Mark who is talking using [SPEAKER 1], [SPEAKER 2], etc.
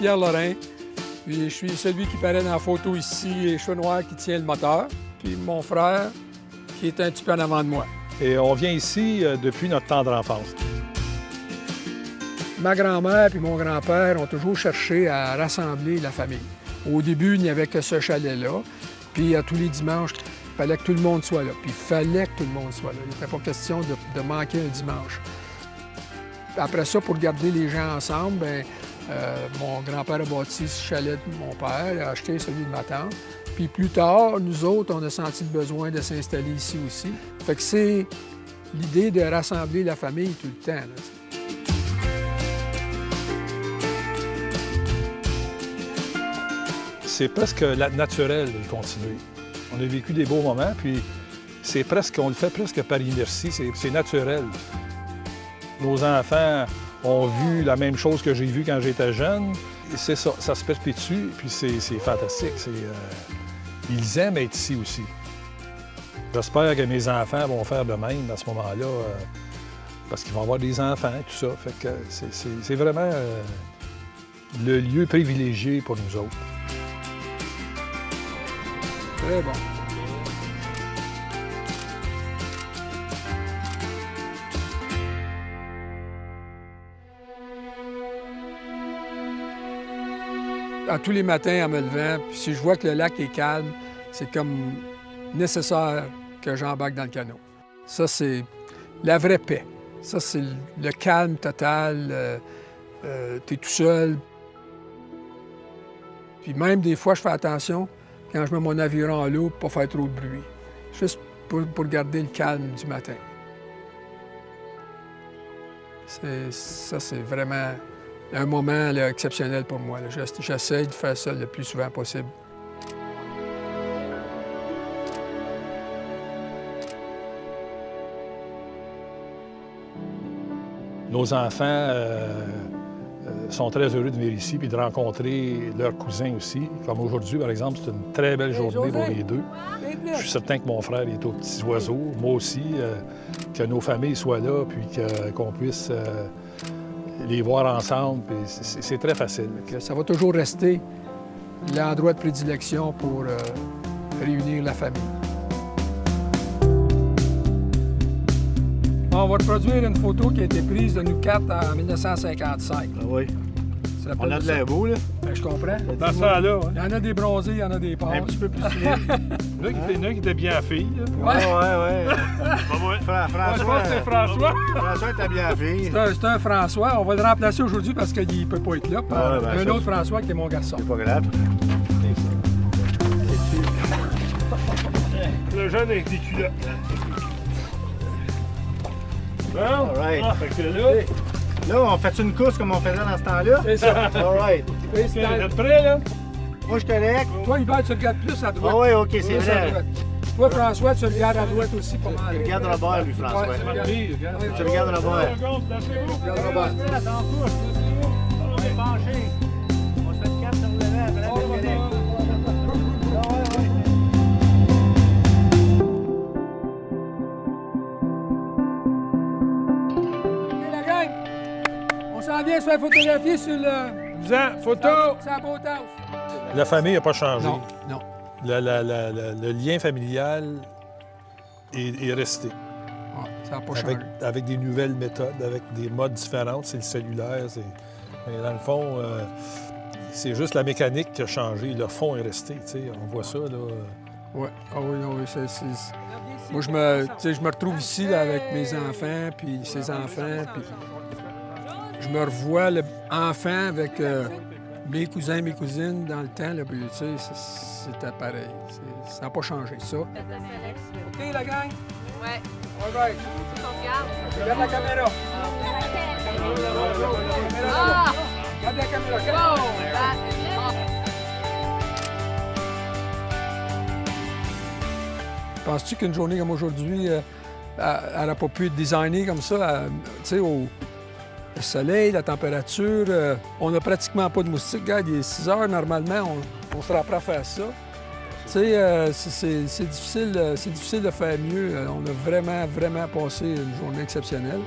[SPEAKER 1] Pierre Lorrain. Puis je suis celui qui paraît dans la photo ici, les cheveux noirs qui tient le moteur. Puis mon frère, qui est un petit peu en avant de moi.
[SPEAKER 2] Et on vient ici depuis notre tendre enfance.
[SPEAKER 1] Ma grand-mère et mon grand-père ont toujours cherché à rassembler la famille. Au début, il n'y avait que ce chalet-là. Puis à tous les dimanches, il fallait que tout le monde soit là. Puis il fallait que tout le monde soit là. Il n'était pas question de manquer un dimanche. Après ça, pour garder les gens ensemble, bien, mon grand-père a bâti ce chalet de mon père, il a acheté celui de ma tante. Puis plus tard, nous autres, on a senti le besoin de s'installer ici aussi. Fait que c'est l'idée de rassembler la famille tout le temps, là.
[SPEAKER 2] C'est presque naturel de continuer. On a vécu des beaux moments, puis c'est presque, on le fait presque par inertie, c'est naturel. Nos enfants ont vu la même chose que j'ai vu quand j'étais jeune. C'est ça, ça se perpétue, puis c'est fantastique. Ils aiment être ici aussi. J'espère que mes enfants vont faire de même à ce moment-là, parce qu'ils vont avoir des enfants et tout ça. Fait que c'est vraiment le lieu privilégié pour nous autres.
[SPEAKER 1] Très bon. À tous les matins en me levant, puis si je vois que le lac est calme, c'est comme nécessaire que j'embarque dans le canot. Ça, c'est la vraie paix. Ça, c'est le calme total. T'es tout seul. Puis même des fois, je fais attention quand je mets mon aviron en l'eau pour pas faire trop de bruit. Juste pour garder le calme du matin. Ça, c'est vraiment un moment là, exceptionnel pour moi. J'essaie de faire ça le plus souvent possible.
[SPEAKER 2] Nos enfants sont très heureux de venir ici et de rencontrer leurs cousins aussi. Comme aujourd'hui, par exemple, c'est une très belle journée pour les deux. Je suis certain que mon frère est aux petits oiseaux, moi aussi, que nos familles soient là, puis qu'on puisse les voir ensemble. C'est très facile.
[SPEAKER 1] Ça va toujours rester l'endroit de prédilection pour réunir la famille. On va reproduire une photo qui a été prise de nous quatre en 1955.
[SPEAKER 3] Ah oui. On a de l'air beau, là.
[SPEAKER 1] Ben, je comprends.
[SPEAKER 2] Dans ça, là,
[SPEAKER 1] Il y en a des bronzés, il y en a des pâles.
[SPEAKER 3] Un petit peu plus slim.
[SPEAKER 2] Il y en a qui était bien fille.
[SPEAKER 3] Ouais.
[SPEAKER 2] Je pense que c'est François.
[SPEAKER 3] François était bien fille.
[SPEAKER 1] C'est un François. On va le remplacer aujourd'hui parce qu'il ne peut pas être là. Un autre François qui est mon garçon.
[SPEAKER 3] C'est pas grave.
[SPEAKER 2] Le jeune avec des culottes. Bon,
[SPEAKER 3] All right.
[SPEAKER 2] fait que là...
[SPEAKER 3] Là, on fait une course comme on faisait dans ce temps-là?
[SPEAKER 1] C'est ça.
[SPEAKER 3] All right.
[SPEAKER 2] Vous êtes prêts, là?
[SPEAKER 3] Moi, je correct.
[SPEAKER 1] Toi, Hubert, tu regardes plus à droite.
[SPEAKER 3] Ah oui, OK, c'est
[SPEAKER 1] Plus à
[SPEAKER 3] vrai.
[SPEAKER 1] droite. Toi, François, tu regardes à droite aussi pas mal.
[SPEAKER 3] Tu regardes le bord, lui, François.
[SPEAKER 1] Ouais,
[SPEAKER 3] Tu regardes le bord.
[SPEAKER 1] Regarde le bord.
[SPEAKER 3] On est penché. On se fait quatre sur le lèvre.
[SPEAKER 1] La gang, on s'en vient se faire photographier sur le...
[SPEAKER 2] Photo!
[SPEAKER 1] C'est la beau house.
[SPEAKER 2] La famille n'a pas changé.
[SPEAKER 1] Non.
[SPEAKER 2] Le lien familial est resté.
[SPEAKER 1] Ah, ça n'a pas changé.
[SPEAKER 2] Avec des nouvelles méthodes, avec des modes différents. C'est le cellulaire. Mais dans le fond, c'est juste la mécanique qui a changé. Le fond est resté. On voit ça, là.
[SPEAKER 1] Ouais. Ah oui. Moi, je me retrouve ici là, avec mes enfants, puis ses enfants, puis je me revois enfant avec mes cousins, mes cousines dans le temps, là, puis c'était pareil. Ça n'a pas changé, ça. OK, la gang?
[SPEAKER 4] Ouais.
[SPEAKER 1] All right.
[SPEAKER 4] On regarde.
[SPEAKER 1] Regarde la caméra.
[SPEAKER 4] Ah!
[SPEAKER 1] Regarde la caméra.
[SPEAKER 4] Wow! That is awesome.
[SPEAKER 1] Penses-tu qu'une journée comme aujourd'hui, elle n'aurait pas pu être designée comme ça, tu sais, le soleil, la température, on n'a pratiquement pas de moustiques. Regarde, il est 6 heures, normalement, on serait prêt à faire ça. Tu sais, c'est difficile de faire mieux. On a vraiment passé une journée exceptionnelle.